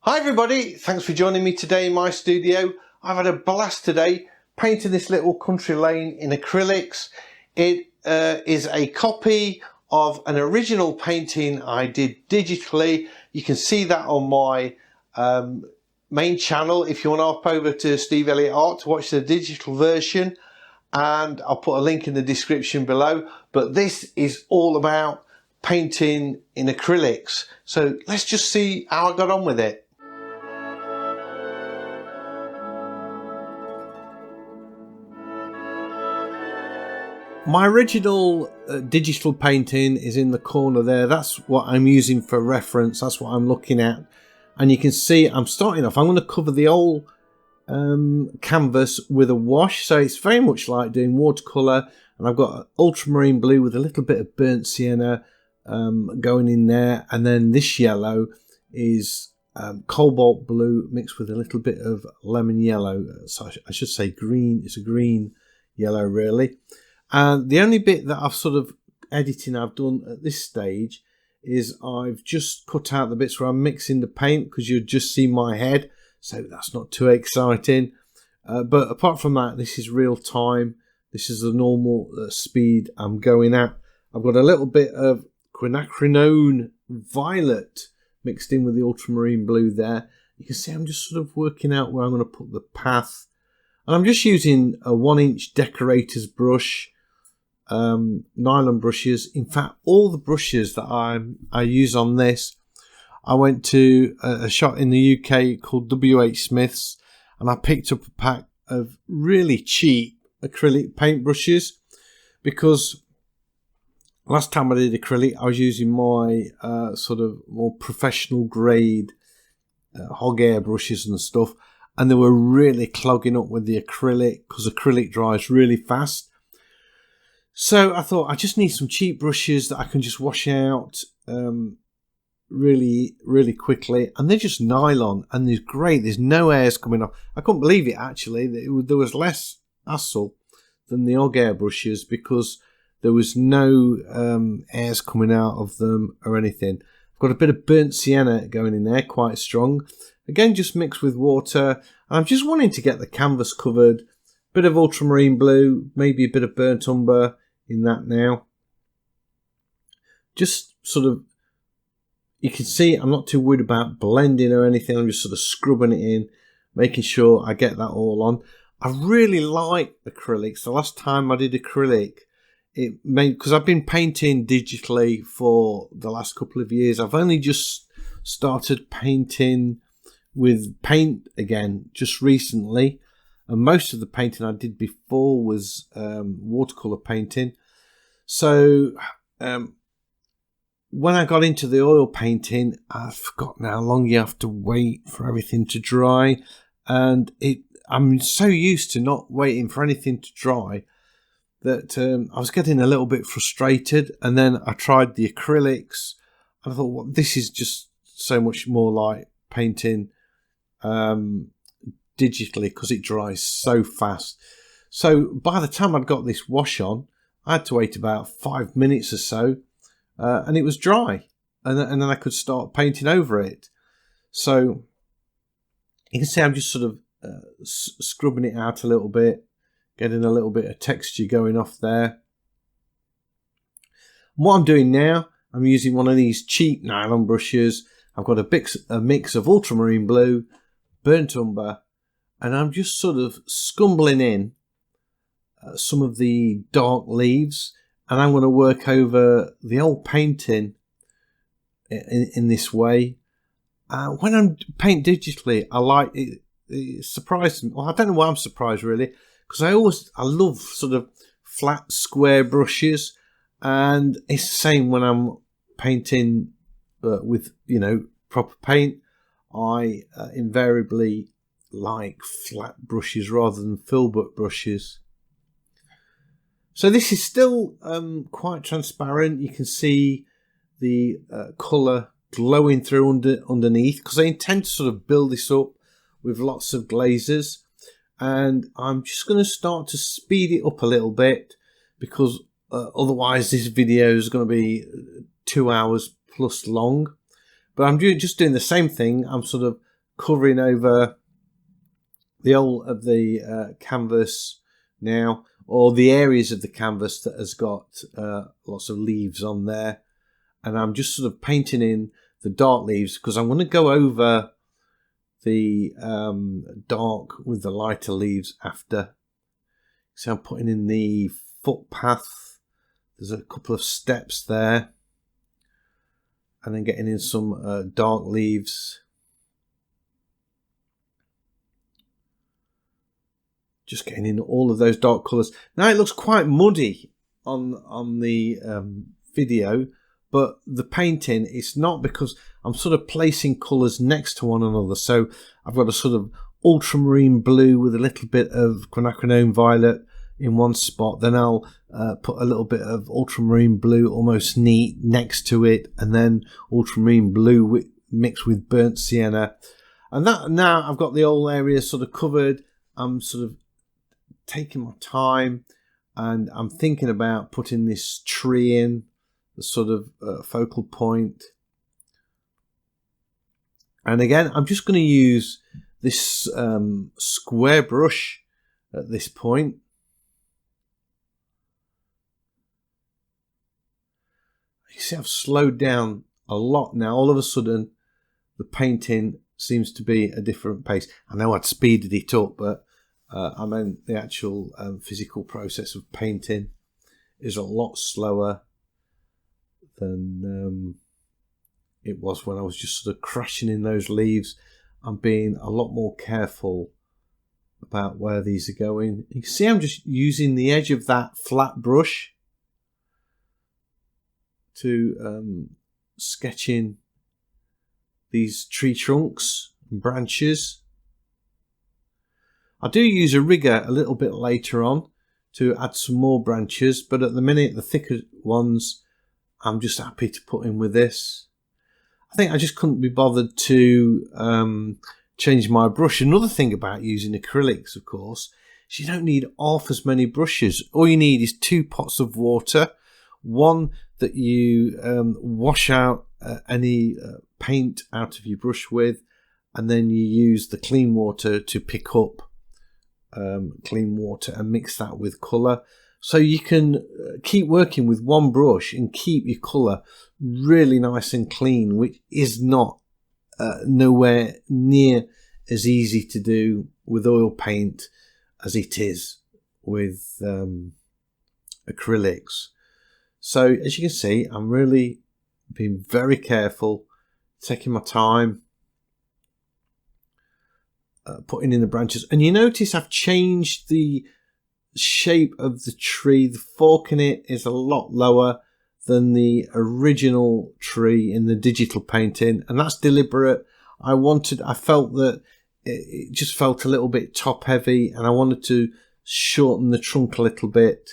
Hi everybody, thanks for joining me today in my studio. I've had a blast today painting this little country lane in acrylics. It is a copy of an original painting I did digitally. You can see that on my main channel if you want to hop over to Steve Elliott Art to watch the digital version, and I'll put a link in the description below. But this is all about painting in acrylics, so let's just see how I got on with it. My original digital painting is in the corner there. That's what I'm using for reference. That's what I'm looking at. And you can see I'm starting off. I'm going to cover the whole canvas with a wash. So it's very much like doing watercolour. And I've got ultramarine blue with a little bit of burnt sienna going in there. And then this yellow is cobalt blue mixed with a little bit of lemon yellow. So I should say green. It's a green yellow really. And the only bit that I've sort of editing I've done at this stage is I've just cut out the bits where I'm mixing the paint, because you'll just see my head, so that's not too exciting. But apart from that, this is real time. This is the normal speed I'm going at. I've got a little bit of quinacridone violet mixed in with the ultramarine blue there. You can see I'm just sort of working out where I'm going to put the path. And I'm just using a 1-inch decorator's brush. Nylon brushes. In fact, all the brushes that I use on this, I went to a shop in the UK called WH Smith's, and I picked up a pack of really cheap acrylic paint brushes, because last time I did acrylic I was using my sort of more professional grade hog air brushes and stuff, and they were really clogging up with the acrylic, because acrylic dries really fast. So I thought I just need some cheap brushes that I can just wash out really, really quickly. And they're just nylon, and they're great. There's no airs coming off. I couldn't believe it, actually. There was less hassle than the hog air brushes, because there was no airs coming out of them or anything. I've got a bit of burnt sienna going in there, quite strong. Again, just mixed with water. I'm just wanting to get the canvas covered. Bit of ultramarine blue, maybe a bit of burnt umber in that now. Just sort of, you can see I'm not too worried about blending or anything. I'm just sort of scrubbing it in, making sure I get that all on. I really like acrylics. The last time I did acrylic, it made, because I've been painting digitally for the last couple of years. I've only just started painting with paint again just recently. And most of the painting I did before was watercolour painting. So when I got into the oil painting, I've forgotten how long you have to wait for everything to dry. And I'm so used to not waiting for anything to dry that I was getting a little bit frustrated. And then I tried the acrylics, and I thought, well, this is just so much more like painting digitally, because it dries so fast. So by the time I'd got this wash on, I had to wait about 5 minutes or so, and it was dry, and then I could start painting over it. So you can see I'm just sort of scrubbing it out a little bit, getting a little bit of texture going off there. And what I'm doing now, I'm using one of these cheap nylon brushes. I've got a mix of ultramarine blue, burnt umber, and I'm just sort of scumbling in some of the dark leaves, and I'm going to work over the old painting in this way. When I'm paint digitally, I like it. It surprised me. Well, I don't know why I'm surprised really, because I love sort of flat square brushes, and it's the same when I'm painting with proper paint. I invariably like flat brushes rather than filbert brushes. So this is still quite transparent. You can see the colour glowing through underneath, because I intend to sort of build this up with lots of glazes, and I'm just going to start to speed it up a little bit, because otherwise this video is going to be 2 hours plus long. But I'm just doing the same thing. I'm sort of covering over the whole of the canvas now, or the areas of the canvas that has got lots of leaves on there, and I'm just sort of painting in the dark leaves because I'm going to go over the dark with the lighter leaves after. So I'm putting in the footpath. There's a couple of steps there, and then getting in some dark leaves. Just getting in all of those dark colours. Now it looks quite muddy on the video, but the painting, it's not, because I'm sort of placing colours next to one another. So I've got a sort of ultramarine blue with a little bit of quinacridone violet in one spot. Then I'll put a little bit of ultramarine blue, almost neat, next to it, and then ultramarine blue mixed with burnt sienna. And that, now I've got the whole area sort of covered. I'm sort of taking my time, and I'm thinking about putting this tree in the sort of focal point. And again, I'm just going to use this square brush at this point. You see I've slowed down a lot now. All of a sudden the painting seems to be a different pace. I know I'd speeded it up, but I meant the actual physical process of painting is a lot slower than it was when I was just sort of crashing in those leaves. I'm being a lot more careful about where these are going. You can see I'm just using the edge of that flat brush to sketch in these tree trunks and branches. I do use a rigger a little bit later on to add some more branches, but at the minute the thicker ones I'm just happy to put in with this. I think I just couldn't be bothered to change my brush. Another thing about using acrylics, of course, is you don't need half as many brushes. All you need is 2 pots of water, one that you wash out any paint out of your brush with, and then you use the clean water to pick up clean water and mix that with colour. So you can keep working with one brush and keep your colour really nice and clean, which is not nowhere near as easy to do with oil paint as it is with acrylics. So as you can see, I'm really being very careful, taking my time, putting in the branches. And you notice I've changed the shape of the tree. The fork in it is a lot lower than the original tree in the digital painting, and that's deliberate. I felt that it just felt a little bit top heavy, and I wanted to shorten the trunk a little bit.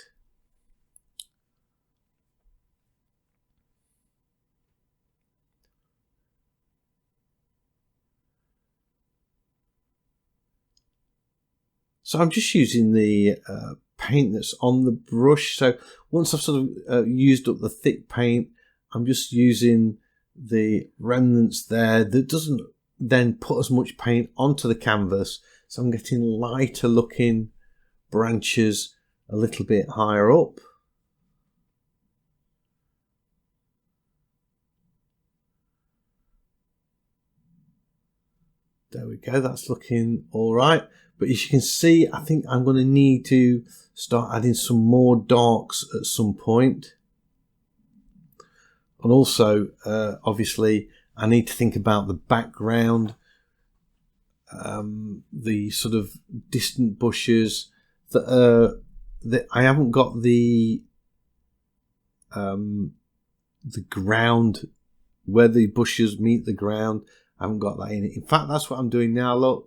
So I'm just using the paint that's on the brush. So once I've sort of used up the thick paint, I'm just using the remnants there that doesn't then put as much paint onto the canvas. So I'm getting lighter looking branches a little bit higher up. There we go, that's looking all right. But as you can see, I think I'm going to need to start adding some more darks at some point. And also, obviously, I need to think about the background, the sort of distant bushes that I haven't got the ground where the bushes meet the ground. I haven't got that in it. In fact, that's what I'm doing now. Look.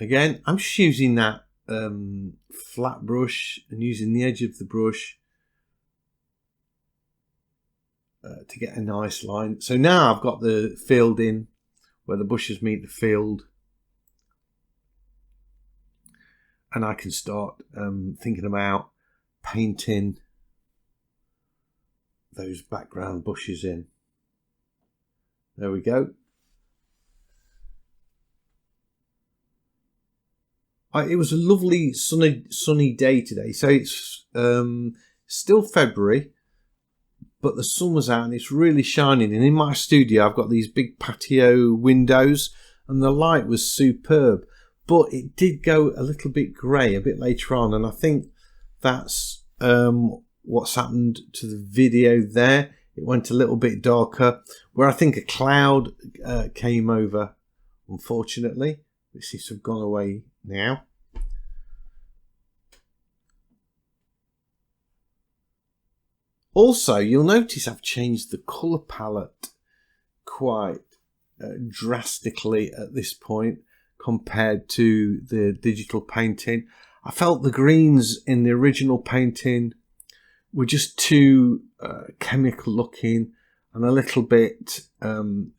Again, I'm just using that flat brush and using the edge of the brush to get a nice line. So now I've got the field in where the bushes meet the field, and I can start thinking about painting those background bushes in. There we go. It was a lovely sunny day today. So it's still February, but the sun was out and it's really shining. And in my studio, I've got these big patio windows and the light was superb. But it did go a little bit grey a bit later on. And I think that's what's happened to the video there. It went a little bit darker, where I think a cloud came over, unfortunately, which seems to have gone away now. Also, you'll notice I've changed the colour palette quite drastically at this point compared to the digital painting. I felt the greens in the original painting were just too chemical looking and a little bit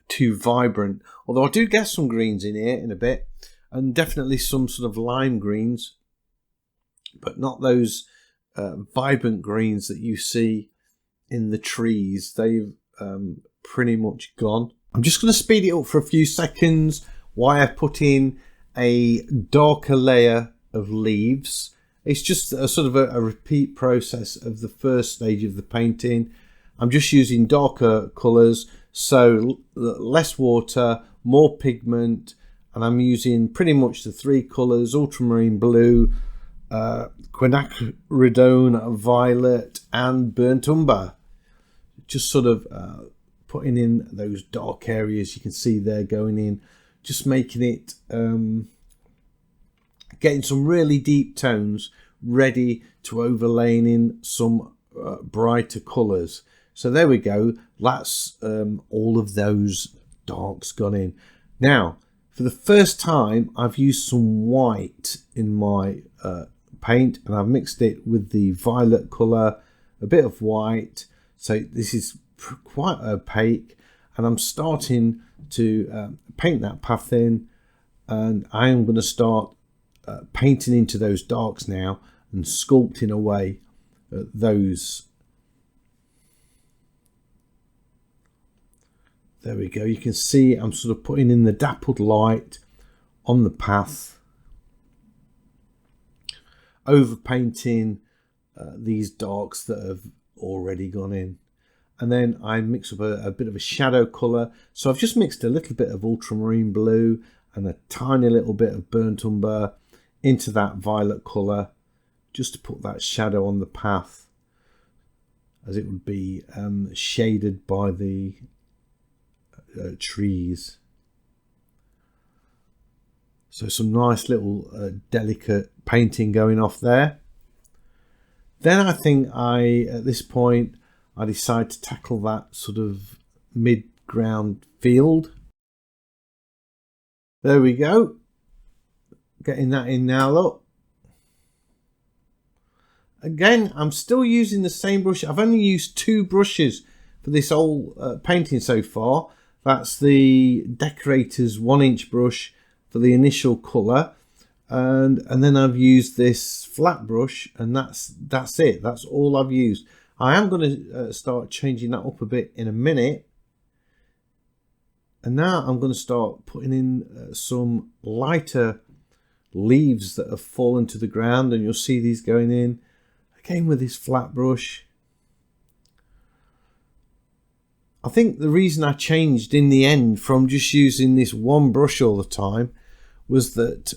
too vibrant. Although I do get some greens in here in a bit, and definitely some sort of lime greens, but not those vibrant greens that you see in the trees. They've pretty much gone. I'm just going to speed it up for a few seconds while I put in a darker layer of leaves. It's just a sort of a repeat process of the first stage of the painting. I'm just using darker colours, so less water, more pigment, and I'm using pretty much the three colours: ultramarine blue, quinacridone violet, and burnt umber. Just sort of putting in those dark areas you can see there going in, just making it, getting some really deep tones ready to overlaying in some brighter colours. So there we go, that's all of those darks gone in. Now, for the first time, I've used some white in my paint, and I've mixed it with the violet colour, a bit of white. So this is quite opaque, and I'm starting to paint that path in, and I am going to start painting into those darks now and sculpting away at those. There we go. You can see I'm sort of putting in the dappled light on the path, over painting these darks that have already gone in. And then I mix up a bit of a shadow colour. So I've just mixed a little bit of ultramarine blue and a tiny little bit of burnt umber into that violet colour, just to put that shadow on the path as it would be shaded by the trees. So some nice little delicate painting going off there. Then I think at this point, I decide to tackle that sort of mid-ground field. There we go. Getting that in now, look. Again, I'm still using the same brush. I've only used two brushes for this whole painting so far. That's the Decorator's 1-inch brush for the initial colour. And then I've used this flat brush, and that's it. That's all I've used. I am going to start changing that up a bit in a minute. And now I'm going to start putting in some lighter leaves that have fallen to the ground, and you'll see these going in again with this flat brush. I think the reason I changed in the end from just using this one brush all the time was that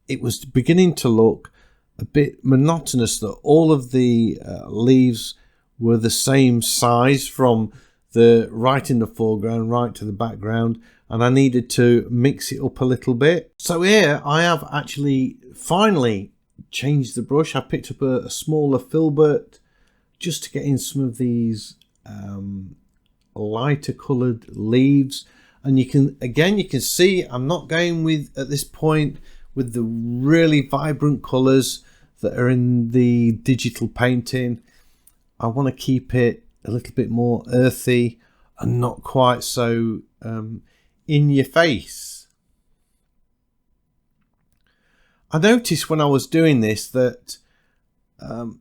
it was beginning to look a bit monotonous, that all of the leaves were the same size from the right in the foreground right to the background, and I needed to mix it up a little bit. So here I have actually finally changed the brush. I picked up a smaller filbert just to get in some of these lighter coloured leaves, and you can see I'm not going with at this point with the really vibrant colours that are in the digital painting. I want to keep it a little bit more earthy and not quite so in your face. I noticed when I was doing this that I'm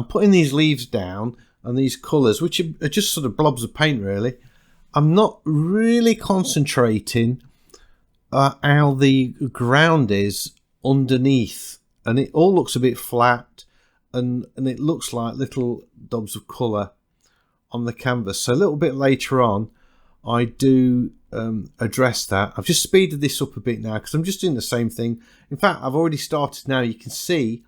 putting these leaves down and these colours, which are just sort of blobs of paint really, I'm not really concentrating how the ground is underneath, and it all looks a bit flat, and it looks like little dobs of colour on the canvas. So a little bit later on I do address that. I've just speeded this up a bit now because I'm just doing the same thing. In fact, I've already started now. You can see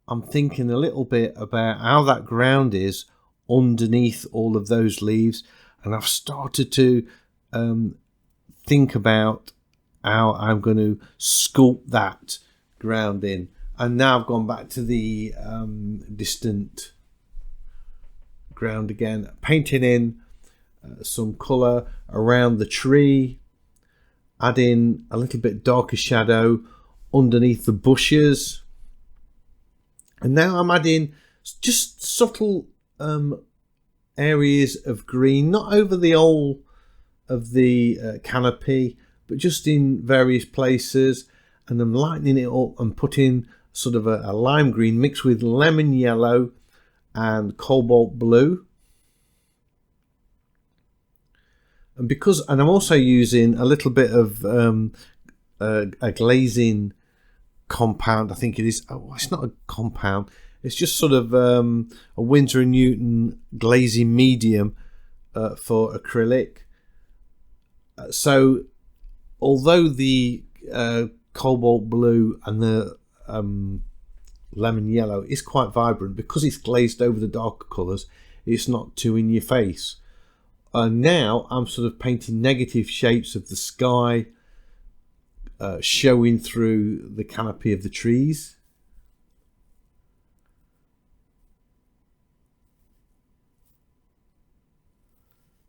I'm thinking a little bit about how that ground is underneath all of those leaves, and I've started to think about how I'm going to sculpt that ground in. And now I've gone back to the distant ground again, painting in some colour around the tree, adding a little bit darker shadow underneath the bushes, and now I'm adding just subtle areas of green, not over the whole of the canopy, but just in various places, and I'm lightening it up and putting sort of a lime green mixed with lemon yellow and cobalt blue. And I'm also using a little bit of a glazing compound, I think it is. Oh, it's not a compound. It's just sort of a Winsor & Newton glazing medium for acrylic. So although the cobalt blue and the lemon yellow is quite vibrant, because it's glazed over the darker colours, it's not too in your face. Now I'm sort of painting negative shapes of the sky showing through the canopy of the trees.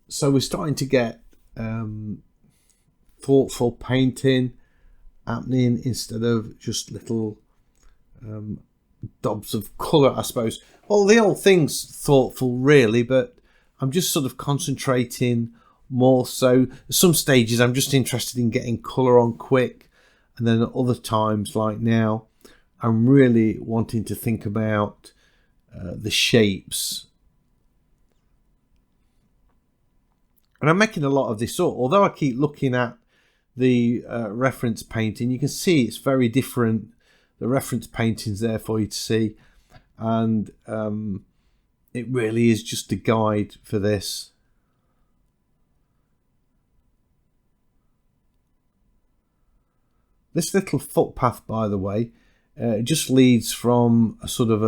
So we're starting to get thoughtful painting happening instead of just little dobs of colour, I suppose. Well, the whole thing's thoughtful really, but I'm just sort of concentrating more so. At some stages I'm just interested in getting colour on quick, and then at other times like now I'm really wanting to think about the shapes. And I'm making a lot of this up, although I keep looking at the reference painting. You can see it's very different. The reference painting's there for you to see, and it really is just a guide for this. This little footpath, by the way, it just leads from a sort of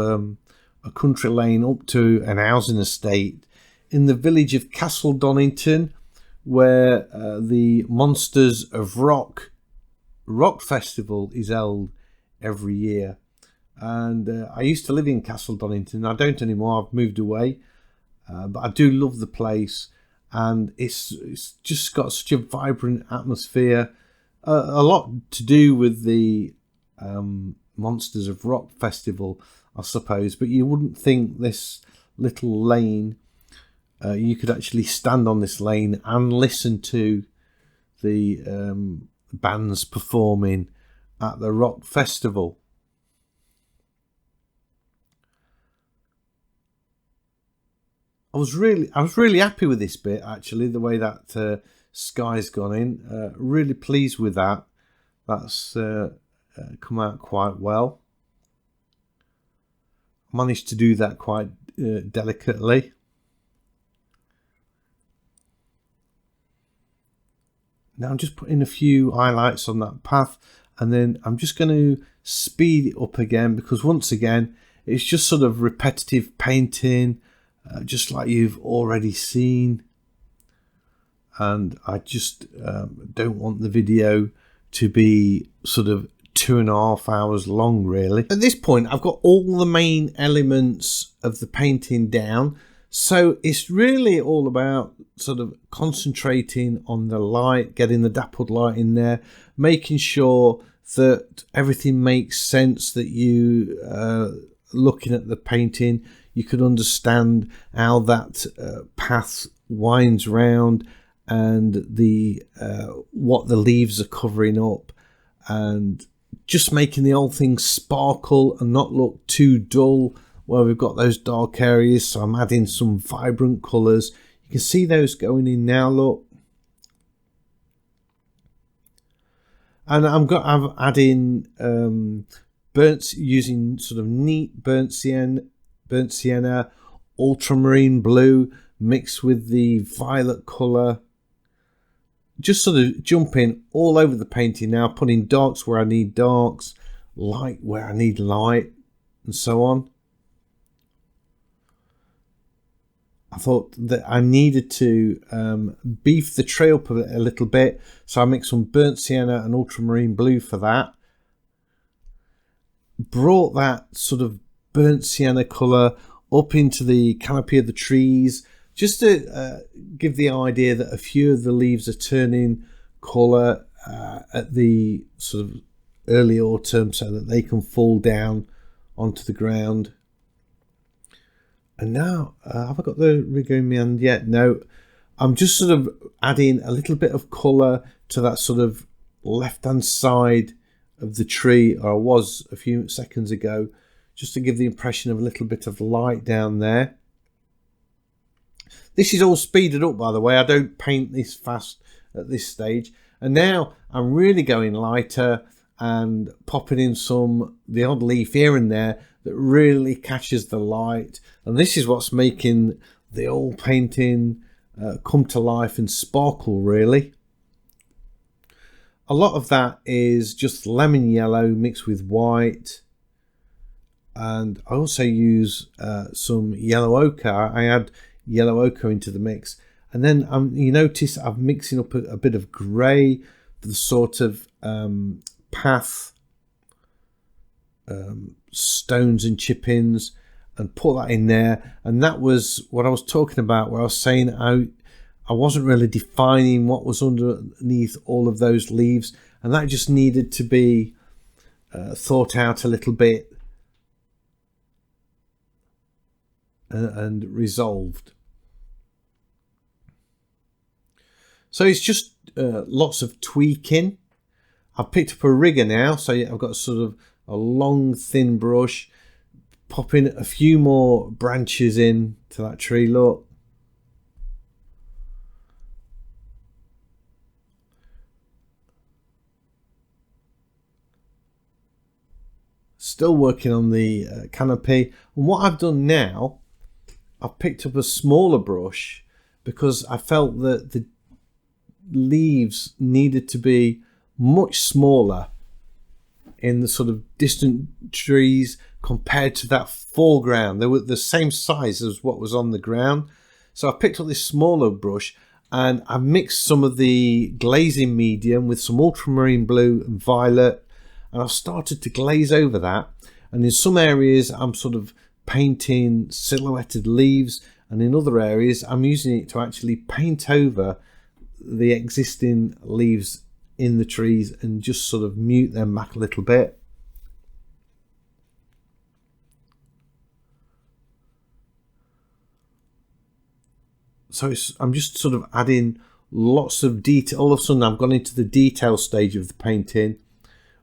a country lane up to an housing estate in the village of Castle Donington, where the Monsters of Rock Festival is held every year. And I used to live in Castle Donington. I don't anymore. I've moved away, but I do love the place, and it's just got such a vibrant atmosphere. A lot to do with the Monsters of Rock Festival, I suppose. But you wouldn't think this little lane. You could actually stand on this lane and listen to the bands performing at the rock festival. I was really happy with this bit, actually, the way that sky's gone in. Really pleased with that. That's come out quite well. Managed to do that quite delicately. Now I'm just putting a few highlights on that path, and then I'm just going to speed it up again, because once again it's just sort of repetitive painting, just like you've already seen, and I just don't want the video to be sort of 2.5 hours long really. At this point I've got all the main elements of the painting down, so it's really all about sort of concentrating on the light, getting the dappled light in there, making sure that everything makes sense, that you looking at the painting you could understand how that path winds round, and the what the leaves are covering up, and just making the whole thing sparkle and not look too dull where we've got those dark areas, so I'm adding some vibrant colours. You can see those going in now, look. And I'm adding using sort of neat burnt sienna, ultramarine blue mixed with the violet colour. Just sort of jumping all over the painting now, putting darks where I need darks, light where I need light, and so on. I thought that I needed to beef the tray up a little bit, so I mixed some burnt sienna and ultramarine blue for that. Brought that sort of burnt sienna colour up into the canopy of the trees, just to give the idea that a few of the leaves are turning colour at the sort of early autumn, so that they can fall down onto the ground. And now, have I got the rig in my hand yet? No. I'm just sort of adding a little bit of colour to that sort of left-hand side of the tree, or I was a few seconds ago, just to give the impression of a little bit of light down there. This is all speeded up, by the way. I don't paint this fast at this stage. And now I'm really going lighter and popping in the odd leaf here and there that really catches the light. And this is what's making the old painting come to life and sparkle, really. A lot of that is just lemon yellow mixed with white. And I also use some yellow ochre. I add yellow ochre into the mix. And then you notice I'm mixing up a bit of grey for the sort of path stones and chip-ins, and put that in there. And that was what I was talking about, where I was saying I wasn't really defining what was underneath all of those leaves, and that just needed to be thought out a little bit and resolved. So it's just lots of tweaking. I've picked up a rigger now, so I've got sort of a long thin brush, popping a few more branches in to that tree, look. Still working on the canopy. And what I've done now, I've picked up a smaller brush because I felt that the leaves needed to be much smaller in the sort of distant trees compared to that foreground. They were the same size as what was on the ground. So I picked up this smaller brush and I mixed some of the glazing medium with some ultramarine blue and violet, and I've started to glaze over that. And in some areas I'm sort of painting silhouetted leaves, and in other areas I'm using it to actually paint over the existing leaves in the trees and just sort of mute them back a little bit. So I'm just sort of adding lots of detail. All of a sudden I've gone into the detail stage of the painting,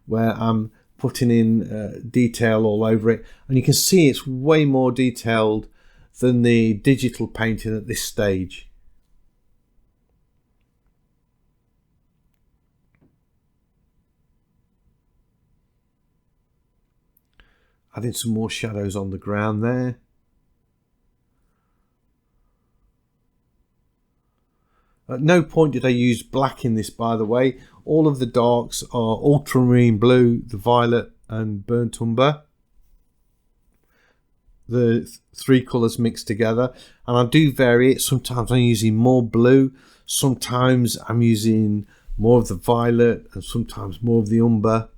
where I'm putting in detail all over it, and you can see it's way more detailed than the digital painting at this stage. Adding some more shadows on the ground there. At no point did I use black in this, by the way. All of the darks are ultramarine blue, the violet and burnt umber. The three colours mixed together. And I do vary it. Sometimes I'm using more blue. Sometimes I'm using more of the violet, and sometimes more of the umber.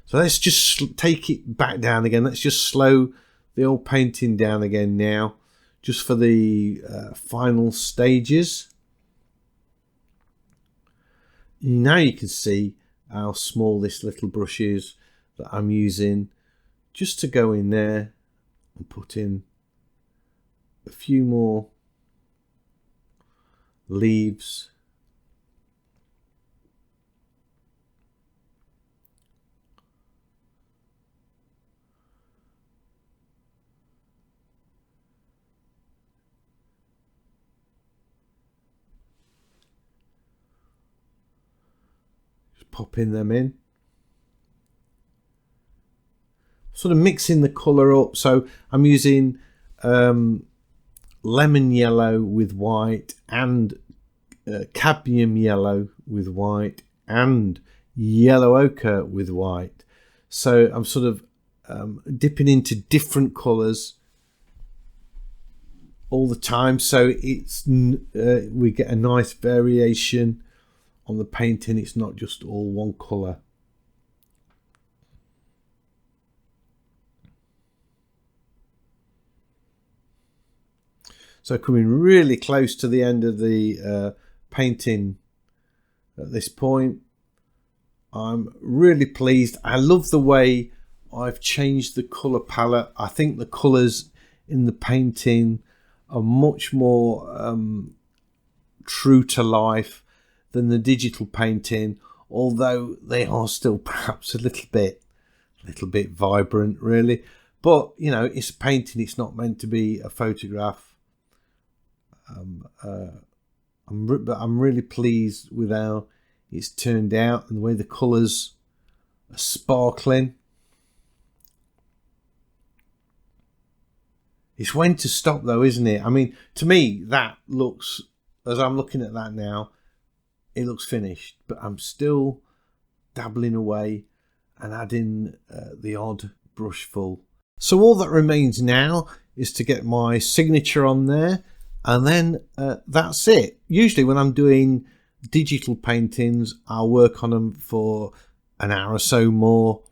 So let's just take it back down again. Let's just slow the old painting down again now, just for the final stages. Now you can see how small this little brush is that I'm using, just to go in there and put in a few more leaves. popping them in. Sort of mixing the colour up. So I'm using lemon yellow with white and cadmium yellow with white and yellow ochre with white. So I'm sort of dipping into different colours all the time, so it's we get a nice variation on the painting. It's not just all one colour. So coming really close to the end of the painting at this point. I'm really pleased. I love the way I've changed the colour palette. I think the colours in the painting are much more true to life than the digital painting, although they are still perhaps a little bit vibrant, really. But you know, it's a painting, it's not meant to be a photograph. But I'm really pleased with how it's turned out and the way the colours are sparkling. It's when to stop though, isn't it? I mean, to me, that looks, as I'm looking at that now, it looks finished, but I'm still dabbling away and adding the odd brushful. So all that remains now is to get my signature on there, and then that's it. Usually when I'm doing digital paintings, I'll work on them for an hour or so more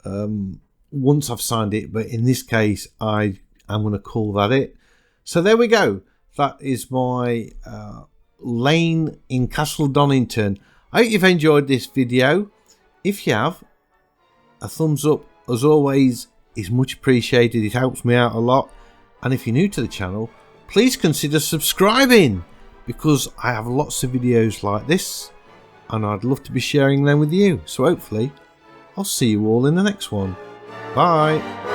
once I've signed it, but in this case I'm going to call that it. So there we go. That is my lane in Castle Donington. I hope you've enjoyed this video. If you have, a thumbs up as always is much appreciated. It helps me out a lot. And if you're new to the channel, please consider subscribing, because I have lots of videos like this and I'd love to be sharing them with you. So hopefully I'll see you all in the next one. Bye.